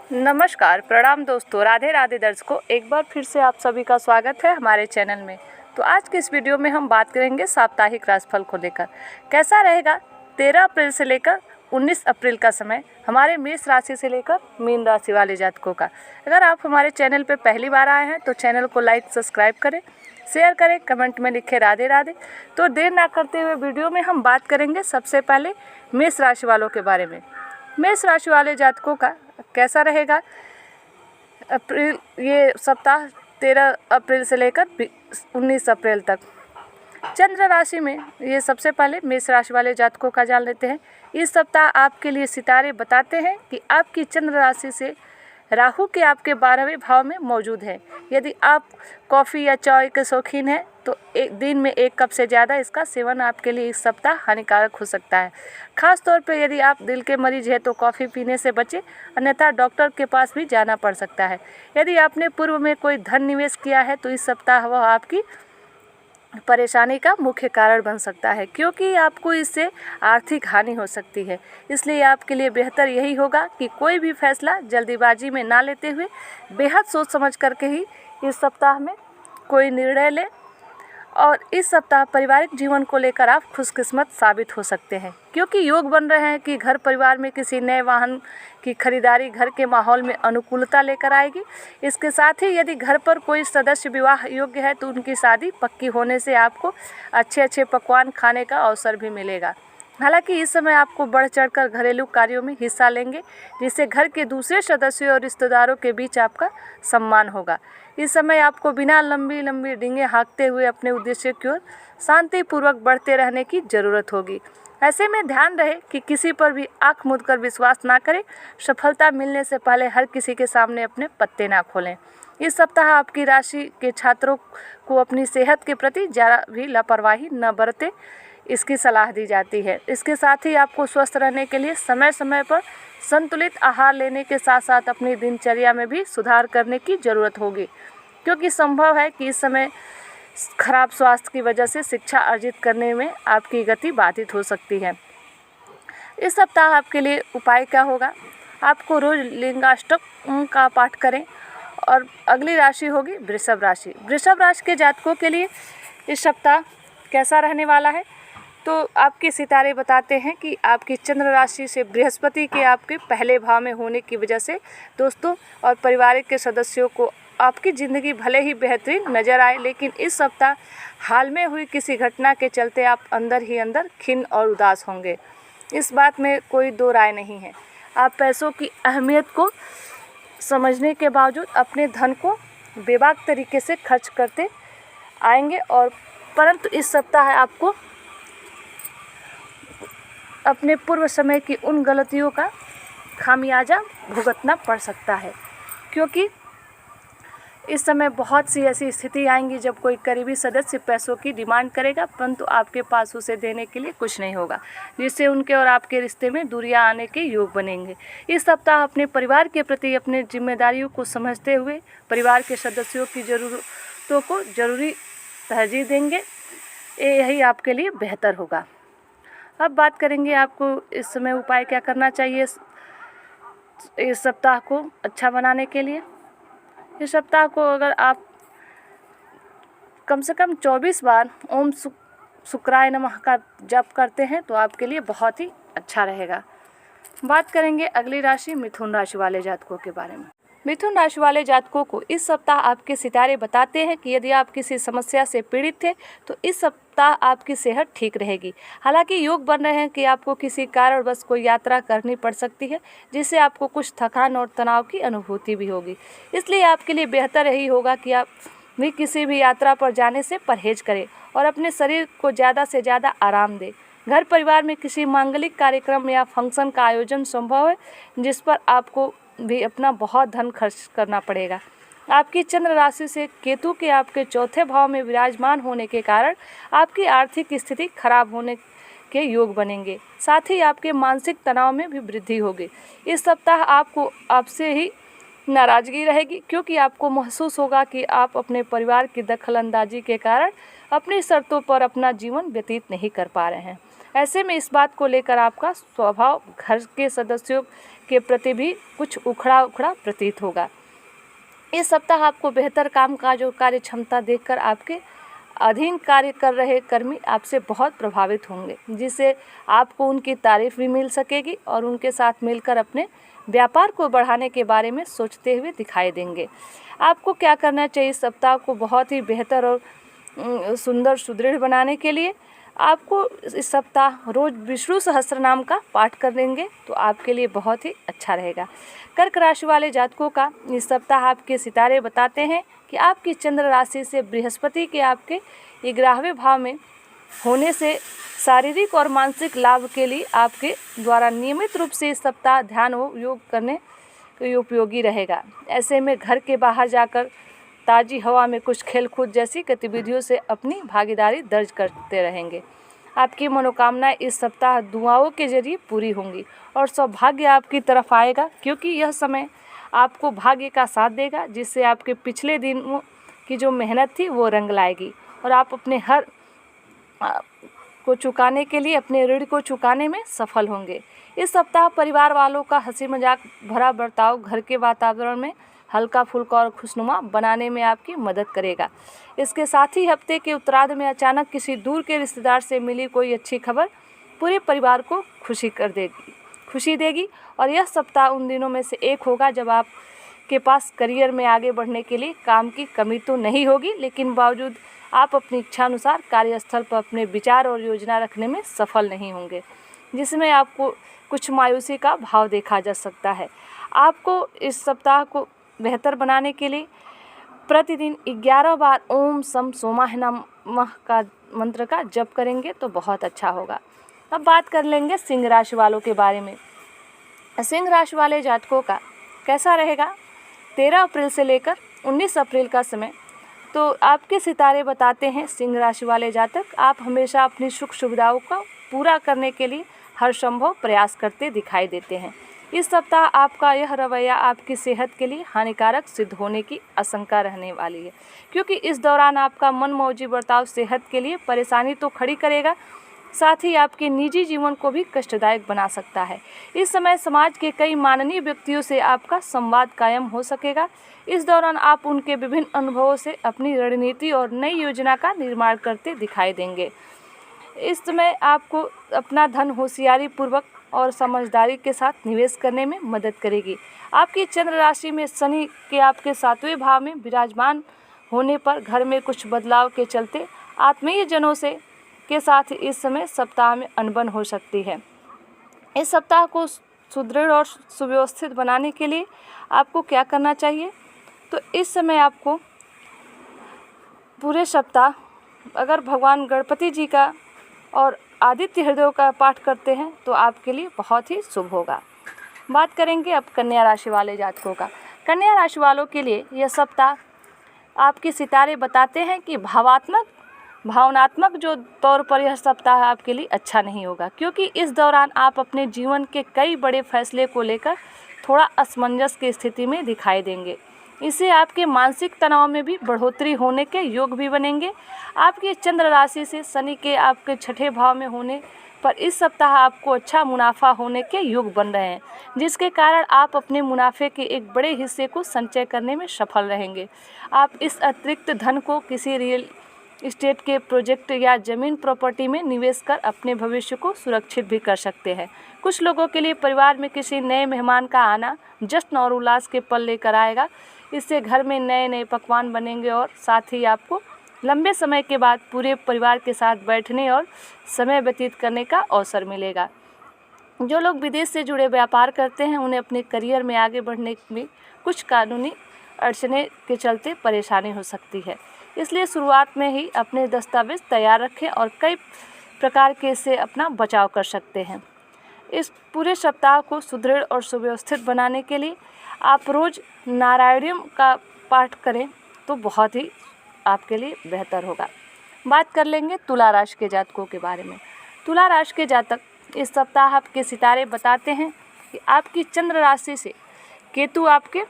नमस्कार, प्रणाम दोस्तों, राधे राधे दर्शकों, एक बार फिर से आप सभी का स्वागत है हमारे चैनल में। तो आज के इस वीडियो में हम बात करेंगे साप्ताहिक राशिफल को लेकर। कैसा रहेगा 13 अप्रैल से लेकर 19 अप्रैल का समय हमारे मेष राशि से लेकर मीन राशि वाले जातकों का। अगर आप हमारे चैनल पर पहली बार आए हैं तो चैनल को लाइक सब्सक्राइब करें, शेयर करें, कमेंट में लिखें राधे राधे। तो देर ना करते हुए वीडियो में हम बात करेंगे सबसे पहले मेष राशि वालों के बारे में। मेष राशि वाले जातकों का कैसा रहेगा अप्रैल, ये सप्ताह 13 अप्रैल से लेकर 19 अप्रैल तक। चंद्र राशि में ये सबसे पहले मेष राशि वाले जातकों का जान लेते हैं। इस सप्ताह आपके लिए सितारे बताते हैं कि आपकी चंद्र राशि से राहु के आपके 12वें भाव में मौजूद है। यदि आप कॉफ़ी या चाय के शौकीन हैं तो एक दिन में 1 कप से ज़्यादा इसका सेवन आपके लिए इस सप्ताह हानिकारक हो सकता है। खास तौर पे यदि आप दिल के मरीज हैं तो कॉफ़ी पीने से बचें, अन्यथा डॉक्टर के पास भी जाना पड़ सकता है। यदि आपने पूर्व में कोई धन निवेश किया है तो इस सप्ताह वह आपकी परेशानी का मुख्य कारण बन सकता है, क्योंकि आपको इससे आर्थिक हानि हो सकती है। इसलिए आपके लिए बेहतर यही होगा कि कोई भी फैसला जल्दीबाजी में ना लेते हुए बेहद सोच समझ करके ही इस सप्ताह में कोई निर्णय लें। और इस सप्ताह पारिवारिक जीवन को लेकर आप खुशकिस्मत साबित हो सकते हैं, क्योंकि योग बन रहे हैं कि घर परिवार में किसी नए वाहन की खरीदारी घर के माहौल में अनुकूलता लेकर आएगी। इसके साथ ही यदि घर पर कोई सदस्य विवाह योग्य है तो उनकी शादी पक्की होने से आपको अच्छे पकवान खाने का अवसर भी मिलेगा। हालांकि इस समय आपको बढ़ चढ़कर घरेलू कार्यों में हिस्सा लेंगे, जिससे घर के दूसरे सदस्यों और रिश्तेदारों के बीच आपका सम्मान होगा। इस समय आपको बिना लंबी डींगें हाँकते हुए अपने उद्देश्य की ओर शांतिपूर्वक बढ़ते रहने की ज़रूरत होगी। ऐसे में ध्यान रहे कि किसी पर भी आंख मूंद कर विश्वास ना करें। सफलता मिलने से पहले हर किसी के सामने अपने पत्ते ना खोलें। इस सप्ताह आपकी राशि के छात्रों को अपनी सेहत के प्रति ज़रा भी लापरवाही न बरतें, इसकी सलाह दी जाती है। इसके साथ ही आपको स्वस्थ रहने के लिए समय समय पर संतुलित आहार लेने के साथ साथ अपनी दिनचर्या में भी सुधार करने की ज़रूरत होगी, क्योंकि संभव है कि इस समय खराब स्वास्थ्य की वजह से शिक्षा अर्जित करने में आपकी गति बाधित हो सकती है। इस सप्ताह आपके लिए उपाय क्या होगा? आपको रोज लिंगाष्टक का पाठ करें। और अगली राशि होगी वृषभ राशि। वृषभ राशि के जातकों के लिए इस सप्ताह कैसा रहने वाला है? तो आपके सितारे बताते हैं कि आपकी चंद्र राशि से बृहस्पति के आपके पहले भाव में होने की वजह से दोस्तों और पारिवारिक के सदस्यों को आपकी ज़िंदगी भले ही बेहतरीन नज़र आए, लेकिन इस सप्ताह हाल में हुई किसी घटना के चलते आप अंदर ही अंदर खिन्न और उदास होंगे। इस बात में कोई दो राय नहीं है। आप पैसों की अहमियत को समझने के बावजूद अपने धन को बेबाक तरीके से खर्च करते आएंगे, और परंतु इस सप्ताह आपको अपने पूर्व समय की उन गलतियों का खामियाजा भुगतना पड़ सकता है, क्योंकि इस समय बहुत सी ऐसी स्थिति आएंगी जब कोई करीबी सदस्य पैसों की डिमांड करेगा, परंतु आपके पास उसे देने के लिए कुछ नहीं होगा, जिससे उनके और आपके रिश्ते में दूरियां आने के योग बनेंगे। इस सप्ताह अपने परिवार के प्रति अपनी जिम्मेदारियों को समझते हुए परिवार के सदस्यों की ज़रूरतों को ज़रूरी तरजीह देंगे। यही आपके लिए बेहतर होगा। अब बात करेंगे आपको इस समय उपाय क्या करना चाहिए इस सप्ताह को अच्छा बनाने के लिए। इस सप्ताह को अगर आप कम से कम 24 बार ओम शुक्राय नमः का जप करते हैं तो आपके लिए बहुत ही अच्छा रहेगा। बात करेंगे अगली राशि मिथुन राशि वाले जातकों के बारे में। मिथुन राशि वाले जातकों को इस सप्ताह आपके सितारे बताते हैं कि यदि आप किसी समस्या से पीड़ित थे तो इस सप्ताह आपकी सेहत ठीक रहेगी। हालांकि योग बन रहे हैं कि आपको किसी कारणवश कोई यात्रा करनी पड़ सकती है, जिससे आपको कुछ थकान और तनाव की अनुभूति भी होगी। इसलिए आपके लिए बेहतर यही होगा कि आप भी किसी भी यात्रा पर जाने से परहेज करें और अपने शरीर को ज़्यादा से ज़्यादा आराम दें। घर परिवार में किसी मांगलिक कार्यक्रम या फंक्शन का आयोजन संभव है, जिस पर आपको भी अपना बहुत धन खर्च करना पड़ेगा। आपकी चंद्र राशि से केतु के आपके चौथे भाव में विराजमान होने के कारण आपकी आर्थिक स्थिति खराब होने के योग बनेंगे। साथ ही आपके मानसिक तनाव में भी वृद्धि होगी। इस सप्ताह आपको आपसे ही नाराज़गी रहेगी, क्योंकि आपको महसूस होगा कि आप अपने परिवार की दखलंदाजी के कारण अपनी शर्तों पर अपना जीवन व्यतीत नहीं कर पा रहे हैं। ऐसे में इस बात को लेकर आपका स्वभाव घर के सदस्यों के प्रति भी कुछ उखड़ा उखड़ा प्रतीत होगा। इस सप्ताह आपको बेहतर कामकाज और कार्य क्षमता देखकर आपके अधीन कार्य कर रहे कर्मी आपसे बहुत प्रभावित होंगे, जिससे आपको उनकी तारीफ भी मिल सकेगी और उनके साथ मिलकर अपने व्यापार को बढ़ाने के बारे में सोचते हुए दिखाई देंगे। आपको क्या करना चाहिए इस सप्ताह को बहुत ही बेहतर और सुंदर सुदृढ़ बनाने के लिए? आपको इस सप्ताह रोज विष्णु सहस्त्रनाम का पाठ कर लेंगे तो आपके लिए बहुत ही अच्छा रहेगा। कर्क राशि वाले जातकों का इस सप्ताह आपके सितारे बताते हैं कि आपकी चंद्र राशि से बृहस्पति के आपके 11वें भाव में होने से शारीरिक और मानसिक लाभ के लिए आपके द्वारा नियमित रूप से इस सप्ताह ध्यान व योग करने उपयोगी रहेगा। ऐसे में घर के बाहर जाकर ताज़ी हवा में कुछ खेलकूद जैसी गतिविधियों से अपनी भागीदारी दर्ज करते रहेंगे। आपकी मनोकामनाएं इस सप्ताह दुआओं के जरिए पूरी होंगी और सौभाग्य आपकी तरफ आएगा, क्योंकि यह समय आपको भाग्य का साथ देगा, जिससे आपके पिछले दिनों की जो मेहनत थी वो रंग लाएगी और आप अपने हर को चुकाने के लिए अपने ऋण को चुकाने में सफल होंगे। इस सप्ताह परिवार वालों का हंसी मजाक भरा बर्ताव घर के वातावरण में हल्का फुल्का और खुशनुमा बनाने में आपकी मदद करेगा। इसके साथ ही हफ्ते के उत्तरार्ध में अचानक किसी दूर के रिश्तेदार से मिली कोई अच्छी खबर पूरे परिवार को खुशी देगी और यह सप्ताह उन दिनों में से एक होगा जब आपके पास करियर में आगे बढ़ने के लिए काम की कमी तो नहीं होगी, लेकिन बावजूद आप अपनी इच्छानुसार कार्यस्थल पर अपने विचार और योजना रखने में सफल नहीं होंगे, जिसमें आपको कुछ मायूसी का भाव देखा जा सकता है। आपको इस सप्ताह को बेहतर बनाने के लिए प्रतिदिन 11 बार ओम सम सोमाय नमः का मंत्र का जप करेंगे तो बहुत अच्छा होगा। अब बात कर लेंगे सिंह राशि वालों के बारे में। सिंह राशि वाले जातकों का कैसा रहेगा 13 अप्रैल से लेकर 19 अप्रैल का समय। तो आपके सितारे बताते हैं सिंह राशि वाले जातक आप हमेशा अपनी सुख सुविधाओं का पूरा करने के लिए हर संभव प्रयास करते दिखाई देते हैं। इस सप्ताह आपका यह रवैया आपकी सेहत के लिए हानिकारक सिद्ध होने की आशंका रहने वाली है, क्योंकि इस दौरान आपका मनमौजी बर्ताव सेहत के लिए परेशानी तो खड़ी करेगा, साथ ही आपके निजी जीवन को भी कष्टदायक बना सकता है। इस समय समाज के कई माननीय व्यक्तियों से आपका संवाद कायम हो सकेगा। इस दौरान आप उनके विभिन्न अनुभवों से अपनी रणनीति और नई योजना का निर्माण करते दिखाई देंगे। इस समय आपको अपना धन होशियारी पूर्वक और समझदारी के साथ निवेश करने में मदद करेगी। आपकी चंद्र राशि में शनि के आपके 7वें भाव में विराजमान होने पर घर में कुछ बदलाव के चलते आत्मीय जनों से के साथ इस समय सप्ताह में अनबन हो सकती है। इस सप्ताह को सुदृढ़ और सुव्यवस्थित बनाने के लिए आपको क्या करना चाहिए? तो इस समय आपको पूरे सप्ताह अगर भगवान गणपति जी का और आदित्य हृदय का पाठ करते हैं तो आपके लिए बहुत ही शुभ होगा। बात करेंगे अब कन्या राशि वाले जातकों का। कन्या राशि वालों के लिए यह सप्ताह आपके सितारे बताते हैं कि भावनात्मक जो तौर पर यह सप्ताह आपके लिए अच्छा नहीं होगा, क्योंकि इस दौरान आप अपने जीवन के कई बड़े फैसले को लेकर थोड़ा असमंजस की स्थिति में दिखाई देंगे। इससे आपके मानसिक तनाव में भी बढ़ोतरी होने के योग भी बनेंगे। आपकी चंद्र राशि से शनि के आपके 6ठे भाव में होने पर इस सप्ताह आपको अच्छा मुनाफा होने के योग बन रहे हैं, जिसके कारण आप अपने मुनाफे के एक बड़े हिस्से को संचय करने में सफल रहेंगे। आप इस अतिरिक्त धन को किसी रियल एस्टेट के प्रोजेक्ट या ज़मीन प्रॉपर्टी में निवेश कर अपने भविष्य को सुरक्षित भी कर सकते हैं। कुछ लोगों के लिए परिवार में किसी नए मेहमान का आना जश्न और उल्लास के पल लेकर आएगा। इससे घर में नए नए पकवान बनेंगे और साथ ही आपको लंबे समय के बाद पूरे परिवार के साथ बैठने और समय व्यतीत करने का अवसर मिलेगा। जो लोग विदेश से जुड़े व्यापार करते हैं उन्हें अपने करियर में आगे बढ़ने में कुछ कानूनी अड़चने के चलते परेशानी हो सकती है, इसलिए शुरुआत में ही अपने दस्तावेज तैयार रखें और कई प्रकार के इससे अपना बचाव कर सकते हैं। इस पूरे सप्ताह को सुदृढ़ और सुव्यवस्थित बनाने के लिए आप रोज़ नारायणियम का पाठ करें तो बहुत ही आपके लिए बेहतर होगा। बात कर लेंगे तुला राशि के जातकों के बारे में। तुला राशि के जातक इस सप्ताह आपके सितारे बताते हैं कि आपकी चंद्र राशि से केतु आपके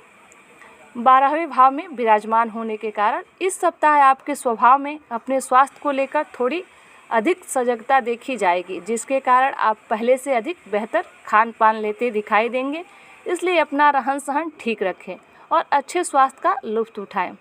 12वें भाव में विराजमान होने के कारण इस सप्ताह आपके स्वभाव में अपने स्वास्थ्य को लेकर थोड़ी अधिक सजगता देखी जाएगी, जिसके कारण आप पहले से अधिक बेहतर खान पान लेते दिखाई देंगे। इसलिए अपना रहन सहन ठीक रखें और अच्छे स्वास्थ्य का लुत्फ उठाएं।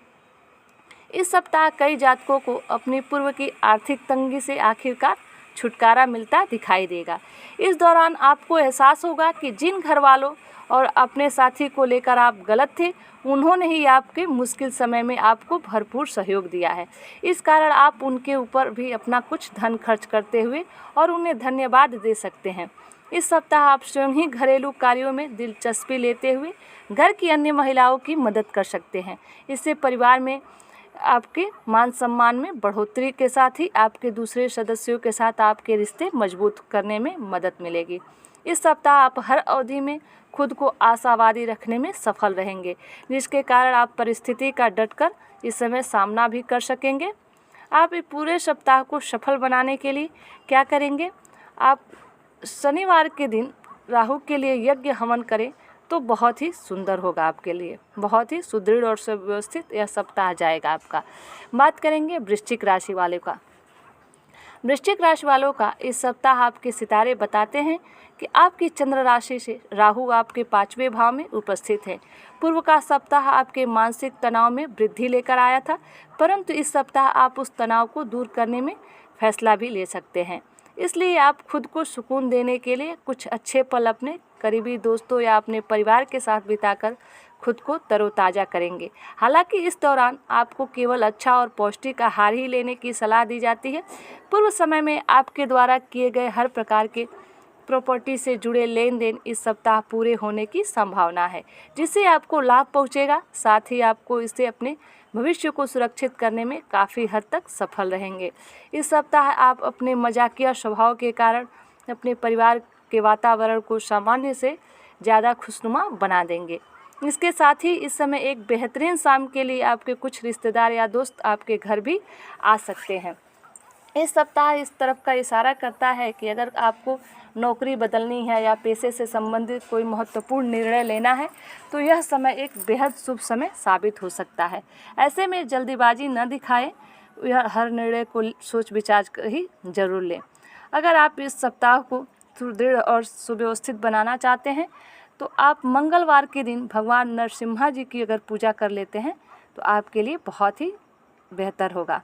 इस सप्ताह कई जातकों को अपनी पूर्व की आर्थिक तंगी से आखिरकार छुटकारा मिलता दिखाई देगा। इस दौरान आपको एहसास होगा कि जिन घर वालों और अपने साथी को लेकर आप गलत थे, उन्होंने ही आपके मुश्किल समय में आपको भरपूर सहयोग दिया है। इस कारण आप उनके ऊपर भी अपना कुछ धन खर्च करते हुए और उन्हें धन्यवाद दे सकते हैं। इस सप्ताह आप स्वयं ही घरेलू कार्यों में दिलचस्पी लेते हुए घर की अन्य महिलाओं की मदद कर सकते हैं। इससे परिवार में आपके मान सम्मान में बढ़ोतरी के साथ ही आपके दूसरे सदस्यों के साथ आपके रिश्ते मजबूत करने में मदद मिलेगी। इस सप्ताह आप हर अवधि में खुद को आशावादी रखने में सफल रहेंगे, जिसके कारण आप परिस्थिति का डटकर इस समय सामना भी कर सकेंगे। आप इस पूरे सप्ताह को सफल बनाने के लिए क्या करेंगे? आप शनिवार के दिन राहु के लिए यज्ञ हवन करें तो बहुत ही सुंदर होगा आपके लिए। बहुत ही सुदृढ़ और सुव्यवस्थित यह सप्ताह जाएगा आपका। बात करेंगे वृश्चिक राशि वाले का। वृश्चिक राशि वालों का इस सप्ताह आपके सितारे बताते हैं कि आपकी चंद्र राशि से राहु आपके 5वें भाव में उपस्थित है। पूर्व का सप्ताह आपके मानसिक तनाव में वृद्धि लेकर आया था, परंतु इस सप्ताह आप उस तनाव को दूर करने में फैसला भी ले सकते हैं। इसलिए आप खुद को सुकून देने के लिए कुछ अच्छे पल अपने करीबी दोस्तों या अपने परिवार के साथ बिताकर खुद को तरोताज़ा करेंगे। हालांकि इस दौरान आपको केवल अच्छा और पौष्टिक आहार ही लेने की सलाह दी जाती है। पूर्व समय में आपके द्वारा किए गए हर प्रकार के प्रॉपर्टी से जुड़े लेन देन इस सप्ताह पूरे होने की संभावना है, जिससे आपको लाभ पहुंचेगा। साथ ही आपको इससे अपने भविष्य को सुरक्षित करने में काफ़ी हद तक सफल रहेंगे। इस सप्ताह आप अपने मजाकिया स्वभाव के कारण अपने परिवार के वातावरण को सामान्य से ज़्यादा खुशनुमा बना देंगे। इसके साथ ही इस समय एक बेहतरीन शाम के लिए आपके कुछ रिश्तेदार या दोस्त आपके घर भी आ सकते हैं। इस सप्ताह इस तरफ का इशारा करता है कि अगर आपको नौकरी बदलनी है या पेशे से संबंधित कोई महत्वपूर्ण निर्णय लेना है तो यह समय एक बेहद शुभ समय साबित हो सकता है। ऐसे में जल्दीबाजी न दिखाएं, यह हर निर्णय को सोच विचार कर ही जरूर लें। अगर आप इस सप्ताह को सुदृढ़ और सुव्यवस्थित बनाना चाहते हैं तो आप मंगलवार के दिन भगवान नरसिम्हा जी की अगर पूजा कर लेते हैं तो आपके लिए बहुत ही बेहतर होगा।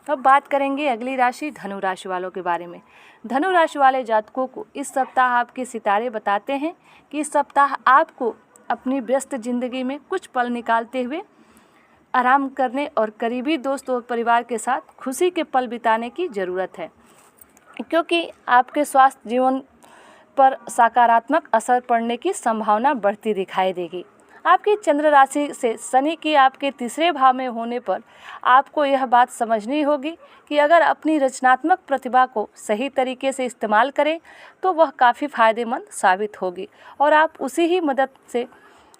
अब बात करेंगे अगली राशि धनु राशि वालों के बारे में। धनु राशि वाले जातकों को इस सप्ताह आपके सितारे बताते हैं कि इस सप्ताह आपको अपनी व्यस्त जिंदगी में कुछ पल निकालते हुए आराम करने और करीबी दोस्त और परिवार के साथ खुशी के पल बिताने की ज़रूरत है, क्योंकि आपके स्वास्थ्य जीवन पर सकारात्मक असर पड़ने की संभावना बढ़ती दिखाई देगी। आपकी चंद्र राशि से शनि की आपके 3रे भाव में होने पर आपको यह बात समझनी होगी कि अगर अपनी रचनात्मक प्रतिभा को सही तरीके से इस्तेमाल करें तो वह काफ़ी फायदेमंद साबित होगी और आप उसी ही मदद से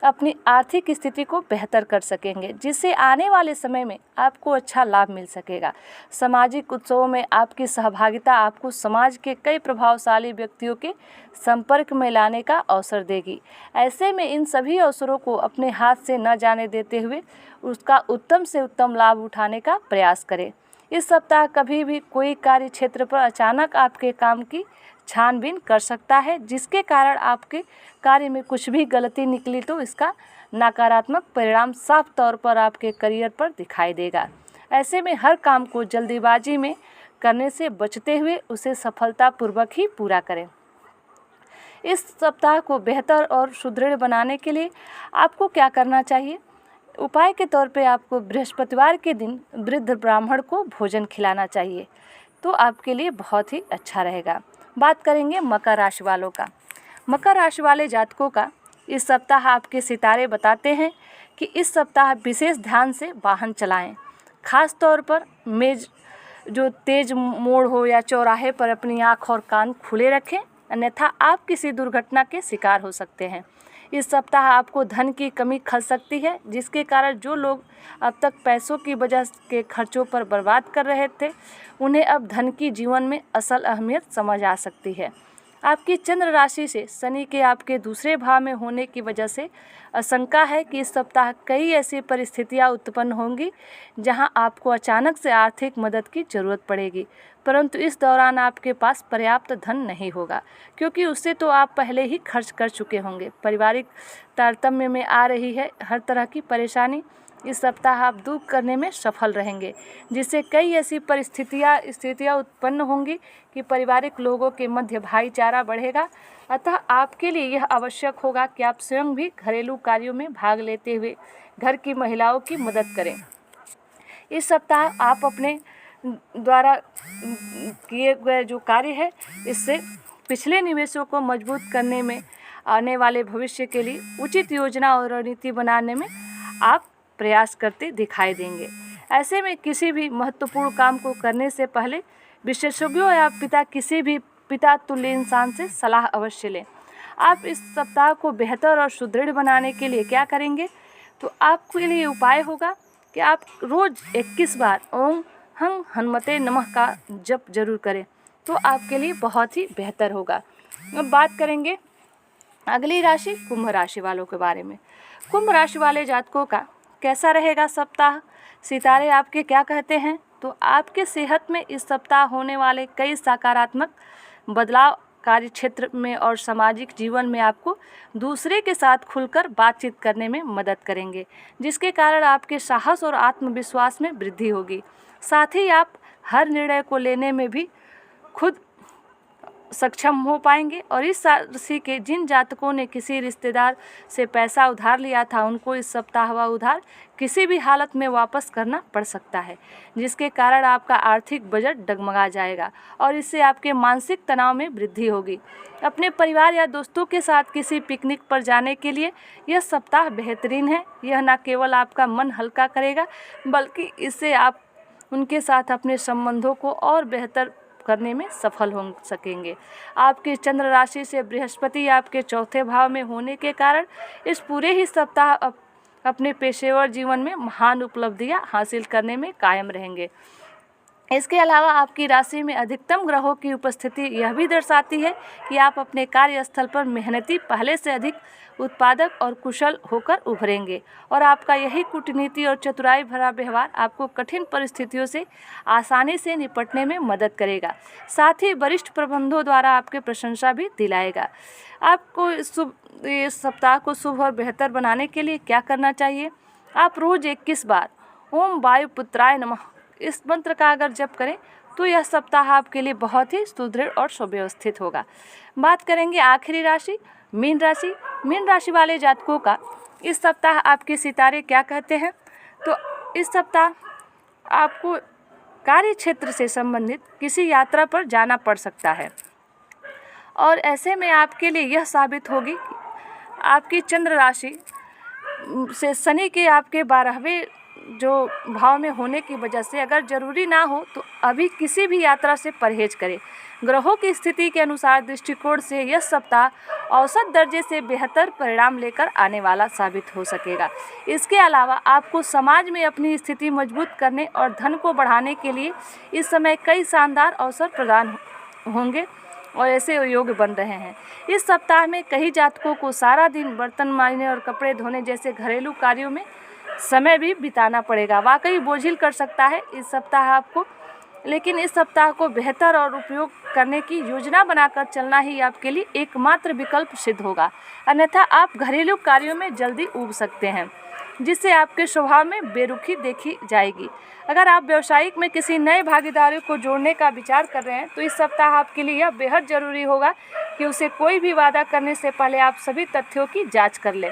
अपनी आर्थिक स्थिति को बेहतर कर सकेंगे, जिससे आने वाले समय में आपको अच्छा लाभ मिल सकेगा। सामाजिक उत्सवों में आपकी सहभागिता आपको समाज के कई प्रभावशाली व्यक्तियों के संपर्क में लाने का अवसर देगी। ऐसे में इन सभी अवसरों को अपने हाथ से न जाने देते हुए उसका उत्तम से उत्तम लाभ उठाने का प्रयास करें। इस सप्ताह कभी भी कोई कार्य क्षेत्र पर अचानक आपके काम की छानबीन कर सकता है, जिसके कारण आपके कार्य में कुछ भी गलती निकली तो इसका नकारात्मक परिणाम साफ तौर पर आपके करियर पर दिखाई देगा। ऐसे में हर काम को जल्दीबाजी में करने से बचते हुए उसे सफलतापूर्वक ही पूरा करें। इस सप्ताह को बेहतर और सुदृढ़ बनाने के लिए आपको क्या करना चाहिए? उपाय के तौर पे आपको बृहस्पतिवार के दिन वृद्ध ब्राह्मण को भोजन खिलाना चाहिए, तो आपके लिए बहुत ही अच्छा रहेगा। बात करेंगे मकर राशि वालों का। मकर राशि वाले जातकों का इस सप्ताह आपके सितारे बताते हैं कि इस सप्ताह विशेष ध्यान से वाहन चलाएं। खास तौर पर मेज जो तेज मोड़ हो या चौराहे पर अपनी आँख और कान खुले रखें, अन्यथा आप किसी दुर्घटना के शिकार हो सकते हैं। इस सप्ताह आपको धन की कमी खल सकती है, जिसके कारण जो लोग अब तक पैसों की वजह के खर्चों पर बर्बाद कर रहे थे, उन्हें अब धन की जीवन में असल अहमियत समझ आ सकती है। आपकी चंद्र राशि से शनि के आपके दूसरे भाव में होने की वजह से आशंका है कि इस सप्ताह कई ऐसी परिस्थितियां उत्पन्न होंगी जहां आपको अचानक से आर्थिक मदद की ज़रूरत पड़ेगी, परंतु इस दौरान आपके पास पर्याप्त धन नहीं होगा क्योंकि उससे तो आप पहले ही खर्च कर चुके होंगे। पारिवारिक तारतम्य में आ रही है हर तरह की परेशानी इस सप्ताह आप दूर करने में सफल रहेंगे, जिससे कई ऐसी स्थितियाँ उत्पन्न होंगी कि पारिवारिक लोगों के मध्य भाईचारा बढ़ेगा। अतः आपके लिए यह आवश्यक होगा कि आप स्वयं भी घरेलू कार्यों में भाग लेते हुए घर की महिलाओं की मदद करें। इस सप्ताह आप अपने द्वारा किए गए जो कार्य है इससे पिछले निवेशों को मजबूत करने में, आने वाले भविष्य के लिए उचित योजना और रणनीति बनाने में आप प्रयास करते दिखाई देंगे। ऐसे में किसी भी महत्वपूर्ण काम को करने से पहले विशेषज्ञों या किसी भी पिता तुल्य इंसान से सलाह अवश्य लें। आप इस सप्ताह को बेहतर और सुदृढ़ बनाने के लिए क्या करेंगे, तो आपके लिए उपाय होगा कि आप रोज़ 21 बार ओम हं हनुमते नमः का जप जरूर करें, तो आपके लिए बहुत ही बेहतर होगा। अब बात करेंगे अगली राशि कुंभ राशि वालों के बारे में। कुंभ राशि वाले जातकों का कैसा रहेगा सप्ताह, सितारे आपके क्या कहते हैं, तो आपके सेहत में इस सप्ताह होने वाले कई सकारात्मक बदलाव कार्य क्षेत्र में और सामाजिक जीवन में आपको दूसरे के साथ खुलकर बातचीत करने में मदद करेंगे, जिसके कारण आपके साहस और आत्मविश्वास में वृद्धि होगी। साथ ही आप हर निर्णय को लेने में भी खुद सक्षम हो पाएंगे और इस राशि के जिन जातकों ने किसी रिश्तेदार से पैसा उधार लिया था उनको इस सप्ताह वह उधार किसी भी हालत में वापस करना पड़ सकता है, जिसके कारण आपका आर्थिक बजट डगमगा जाएगा और इससे आपके मानसिक तनाव में वृद्धि होगी। अपने परिवार या दोस्तों के साथ किसी पिकनिक पर जाने के लिए यह सप्ताह बेहतरीन है। यह न केवल आपका मन हल्का करेगा बल्कि इससे आप उनके साथ अपने संबंधों को और बेहतर करने में सफल हो सकेंगे। आपकी चंद्र राशि से बृहस्पति आपके चौथे भाव में होने के कारण इस पूरे ही सप्ताह अपने पेशेवर जीवन में महान उपलब्धियां हासिल करने में कायम रहेंगे। इसके अलावा आपकी राशि में अधिकतम ग्रहों की उपस्थिति यह भी दर्शाती है कि आप अपने कार्यस्थल पर मेहनती, पहले से अधिक उत्पादक और कुशल होकर उभरेंगे और आपका यही कूटनीति और चतुराई भरा व्यवहार आपको कठिन परिस्थितियों से आसानी से निपटने में मदद करेगा। साथ ही वरिष्ठ प्रबंधों द्वारा आपके प्रशंसा भी दिलाएगा। आपको इस सप्ताह को शुभ और बेहतर बनाने के लिए क्या करना चाहिए, आप रोज़ 21 बार ओम वायुपुत्राय नमः इस मंत्र का अगर जप करें तो यह सप्ताह आपके लिए बहुत ही सुदृढ़ और सुव्यवस्थित होगा। बात करेंगे आखिरी राशि मीन राशि। मीन राशि वाले जातकों का इस सप्ताह आपके सितारे क्या कहते हैं, तो इस सप्ताह आपको कार्य क्षेत्र से संबंधित किसी यात्रा पर जाना पड़ सकता है और ऐसे में आपके लिए यह साबित होगी कि आपकी चंद्र राशि से शनि के आपके 12वें जो भाव में होने की वजह से अगर ज़रूरी ना हो तो अभी किसी भी यात्रा से परहेज करें। ग्रहों की स्थिति के अनुसार दृष्टिकोण से यह सप्ताह औसत दर्जे से बेहतर परिणाम लेकर आने वाला साबित हो सकेगा। इसके अलावा आपको समाज में अपनी स्थिति मजबूत करने और धन को बढ़ाने के लिए इस समय कई शानदार अवसर प्रदान होंगे और ऐसे योग बन रहे हैं। इस सप्ताह में कई जातकों को सारा दिन बर्तन मांजने और कपड़े धोने जैसे घरेलू कार्यों में समय भी बिताना पड़ेगा। वाकई बोझिल कर सकता है इस सप्ताह आपको, लेकिन इस सप्ताह को बेहतर और उपयोग करने की योजना बनाकर चलना ही आपके लिए एकमात्र विकल्प सिद्ध होगा, अन्यथा आप घरेलू कार्यों में जल्दी ऊब सकते हैं जिससे आपके स्वभाव में बेरुखी देखी जाएगी। अगर आप व्यावसायिक में किसी नए भागीदारों को जोड़ने का विचार कर रहे हैं तो इस सप्ताह आपके लिए यह बेहद ज़रूरी होगा कि उसे कोई भी वादा करने से पहले आप सभी तथ्यों की जाँच कर लें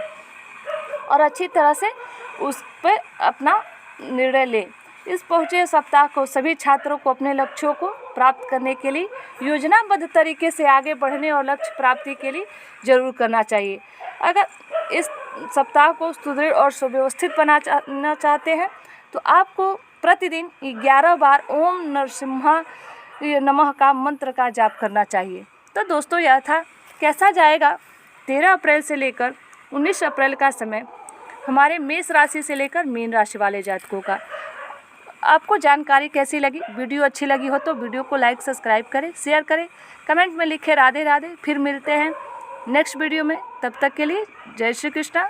और अच्छी तरह से उस पर अपना निर्णय लें। इस पहुँचे सप्ताह को सभी छात्रों को अपने लक्ष्यों को प्राप्त करने के लिए योजनाबद्ध तरीके से आगे बढ़ने और लक्ष्य प्राप्ति के लिए जरूर करना चाहिए। अगर इस सप्ताह को सुदृढ़ और सुव्यवस्थित बनाना चाहते हैं तो आपको प्रतिदिन 11 बार ओम नरसिम्हाय नमः का मंत्र का जाप करना चाहिए। तो दोस्तों यह था कैसा जाएगा 13 अप्रैल से लेकर 19 अप्रैल का समय हमारे मेष राशि से लेकर मीन राशि वाले जातकों का। आपको जानकारी कैसी लगी, वीडियो अच्छी लगी हो तो वीडियो को लाइक सब्सक्राइब करें, शेयर करें, कमेंट में लिखें राधे राधे। फिर मिलते हैं नेक्स्ट वीडियो में, तब तक के लिए जय श्री कृष्णा।